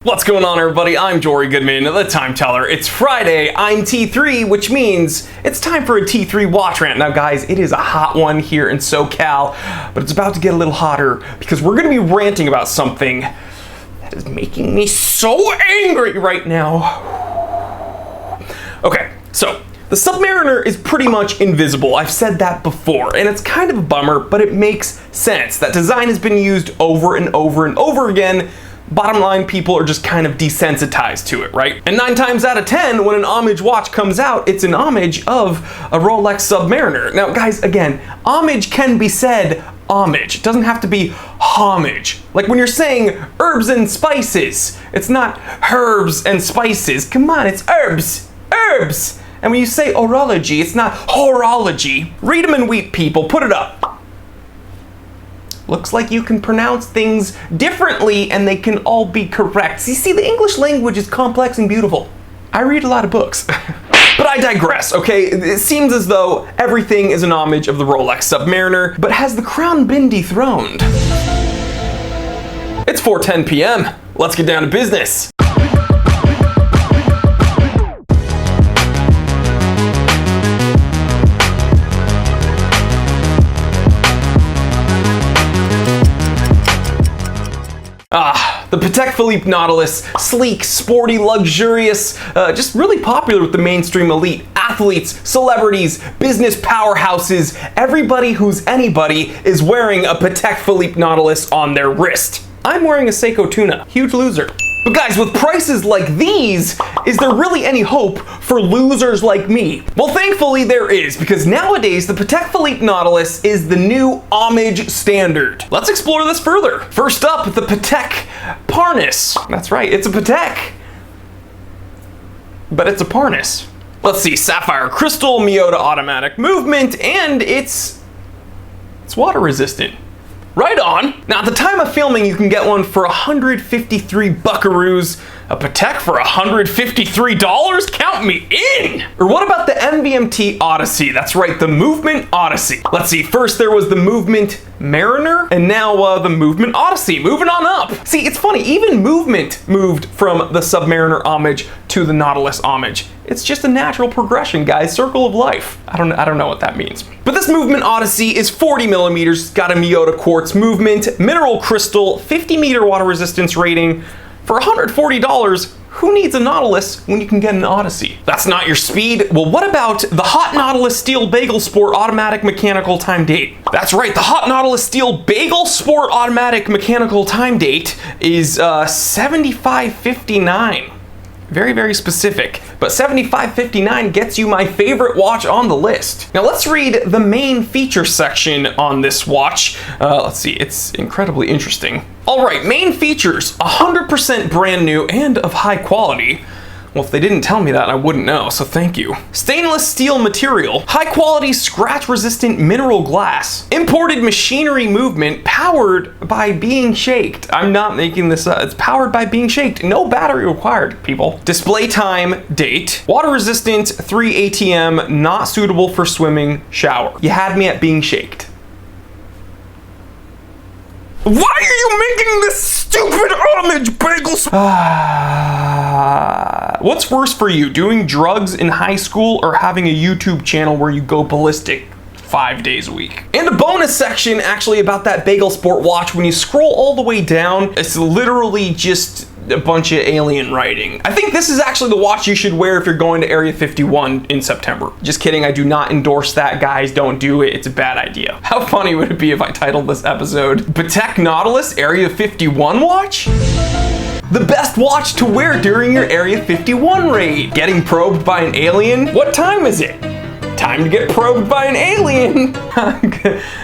What's going on, everybody? I'm Jory Goodman, the Time Teller. It's Friday, I'm T3, which means it's time for a T3 watch rant. Now guys, it is a hot one here in SoCal, but it's about to get a little hotter because we're gonna be ranting about something that is making me so angry right now. Okay, so the Submariner is pretty much invisible. I've said that before, and it's kind of a bummer, but it makes sense. That design has been used over and over and over again. Bottom line, people are just kind of desensitized to it, right? And 9 times out of 10, when an homage watch comes out, it's an homage of a Rolex Submariner. Now guys, again, homage can be said homage. It doesn't have to be homage. Like when you're saying herbs and spices, it's not herbs and spices. Come on, it's herbs, herbs. And when you say horology, it's not horology. Read 'em and weep, people, put it up. Looks like you can pronounce things differently and they can all be correct. See, the English language is complex and beautiful. I read a lot of books. But I digress, okay? It seems as though everything is an homage of the Rolex Submariner, but has the crown been dethroned? It's 4:10 p.m. Let's get down to business. The Patek Phillipe Nautilus, sleek, sporty, luxurious, just really popular with the mainstream elite, athletes, celebrities, business powerhouses. Everybody who's anybody is wearing a Patek Phillipe Nautilus on their wrist. I'm wearing a Seiko Tuna, huge loser. But guys, with prices like these, is there really any hope for losers like me? Well, thankfully there is, because nowadays the Patek Phillipe Nautilus is the new homage standard. Let's explore this further. First up, the Patek Parnis. That's right, it's a Patek, but it's a Parnis. Let's see, sapphire crystal, Miyota automatic movement, and it's water resistant. Right on. Now, at the time of filming, you can get one for 153 buckaroos. A Patek for $153? Count me in! Or what about the MVMT Odyssey? That's right, the Movement Odyssey. Let's see, first there was the Movement Mariner, and now the Movement Odyssey. Moving on up. See, it's funny, even Movement moved from the Submariner homage to the Nautilus homage. It's just a natural progression, guys. Circle of life. I don't know what that means. But this Movement Odyssey is 40 millimeters, it's got a Miyota quartz movement, mineral crystal, 50-meter water resistance rating. For $140, who needs a Nautilus when you can get an Odyssey? That's not your speed. Well, what about the Hot Nautilus Steel Bagel Sport Automatic Mechanical Time Date? That's right, the Hot Nautilus Steel Bagel Sport Automatic Mechanical Time Date is 7559. Very, very specific. But 7559 gets you my favorite watch on the list. Now let's read the main feature section on this watch. Let's see, it's incredibly interesting. All right, main features, 100% brand new and of high quality. Well, if they didn't tell me that, I wouldn't know, so thank you. Stainless steel material, high-quality scratch-resistant mineral glass, imported machinery movement powered by being shaked. I'm not making this up. It's powered by being shaked. No battery required, people. Display time, date, water-resistant, 3 ATM, not suitable for swimming, shower. You had me at being shaked. Why are you making this stupid homage, bagels? What's worse for you, doing drugs in high school or having a YouTube channel where you go ballistic 5 days a week? And a bonus section actually about that Bagel Sport watch. When you scroll all the way down, it's literally just a bunch of alien writing. I think this is actually the watch you should wear if you're going to Area 51 in September. Just kidding, I do not endorse that, guys. Don't do it, it's a bad idea. How funny would it be if I titled this episode, Patek Nautilus Area 51 Watch? The best watch to wear during your Area 51 raid. Getting probed by an alien? What time is it? Time to get probed by an alien.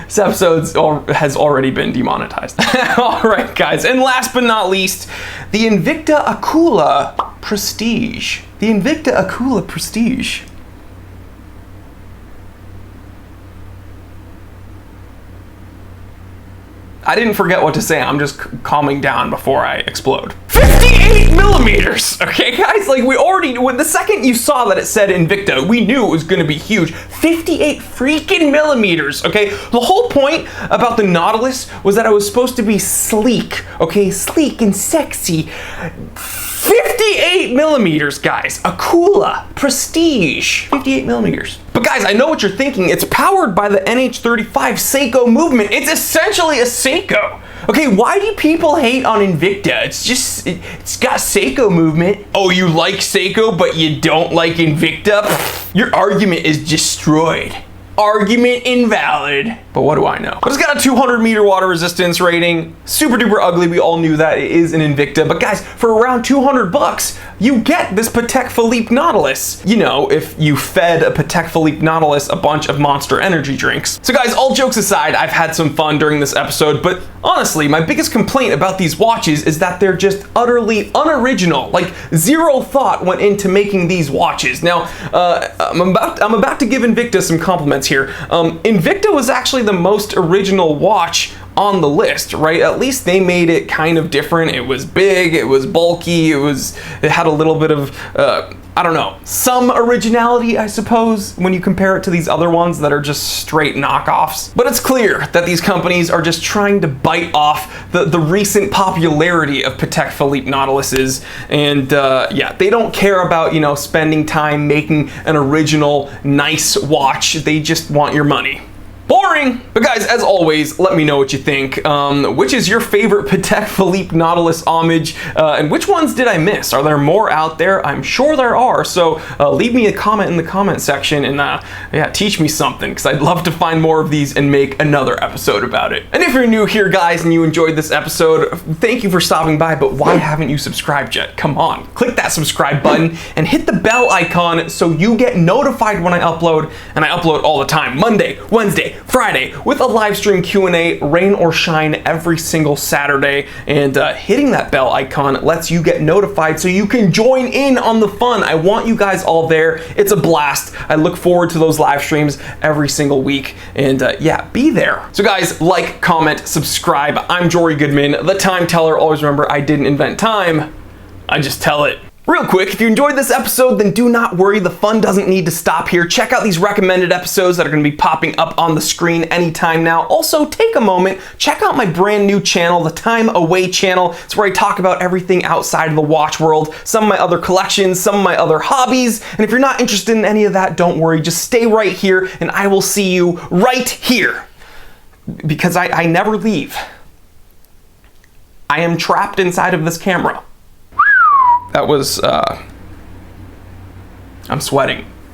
This episode has already been demonetized. All right, guys, and last but not least, the Invicta Akula Prestige. The Invicta Akula Prestige. I didn't forget what to say, I'm just calming down before I explode. 58 millimeters! millimeters. Okay, guys, like we already, when the second you saw that it said Invicta, we knew it was going to be huge. 58 freaking millimeters. Okay, the whole point about the Nautilus was that it was supposed to be sleek. Okay, sleek and sexy. 58 millimeters, guys. Akula, prestige, 58 millimeters. But guys, I know what you're thinking. It's powered by the NH35 Seiko movement. It's essentially a Seiko. Okay, why do people hate on Invicta? It's got Seiko movement. Oh, you like Seiko, but you don't like Invicta? Pfft, your argument is destroyed. Argument invalid. But what do I know? But it's got a 200 meter water resistance rating. Super duper ugly. We all knew that. It is an Invicta. But guys, for around 200 bucks, you get this Patek Phillipe Nautilus. You know, if you fed a Patek Phillipe Nautilus a bunch of Monster energy drinks. So guys, all jokes aside, I've had some fun during this episode, but honestly, my biggest complaint about these watches is that they're just utterly unoriginal. Like, zero thought went into making these watches. Now, I'm about to give Invicta some compliments here. Invicta was actually the most original watch on the list, right? At least they made it kind of different. It was big, it was bulky, it had a little bit of, I don't know, some originality, I suppose, when you compare it to these other ones that are just straight knockoffs. But it's clear that these companies are just trying to bite off the recent popularity of Patek Phillipe Nautiluses, and yeah, they don't care about, you know, spending time making an original, nice watch. They just want your money. Boring! But guys, as always, let me know what you think. Which is your favorite Patek Phillipe Nautilus homage? And which ones did I miss? Are there more out there? I'm sure there are. So leave me a comment in the comment section and yeah, teach me something, because I'd love to find more of these and make another episode about it. And if you're new here, guys, and you enjoyed this episode, thank you for stopping by, but why haven't you subscribed yet? Come on, click that subscribe button and hit the bell icon so you get notified when I upload, and I upload all the time. Monday, Wednesday, Friday, with a live stream Q&A, rain or shine, every single Saturday. And hitting that bell icon lets you get notified so you can join in on the fun. I want you guys all there. It's a blast. I look forward to those live streams every single week. And yeah, be there. So guys, like, comment, subscribe. I'm Jory Goodman, the time teller. Always remember, I didn't invent time. I just tell it. Real quick, if you enjoyed this episode, then do not worry, the fun doesn't need to stop here. Check out these recommended episodes that are going to be popping up on the screen anytime now. Also, take a moment, check out my brand new channel, the Time Away channel. It's where I talk about everything outside of the watch world, some of my other collections, some of my other hobbies. And if you're not interested in any of that, don't worry, just stay right here and I will see you right here. Because I never leave. I am trapped inside of this camera. That was, I'm sweating.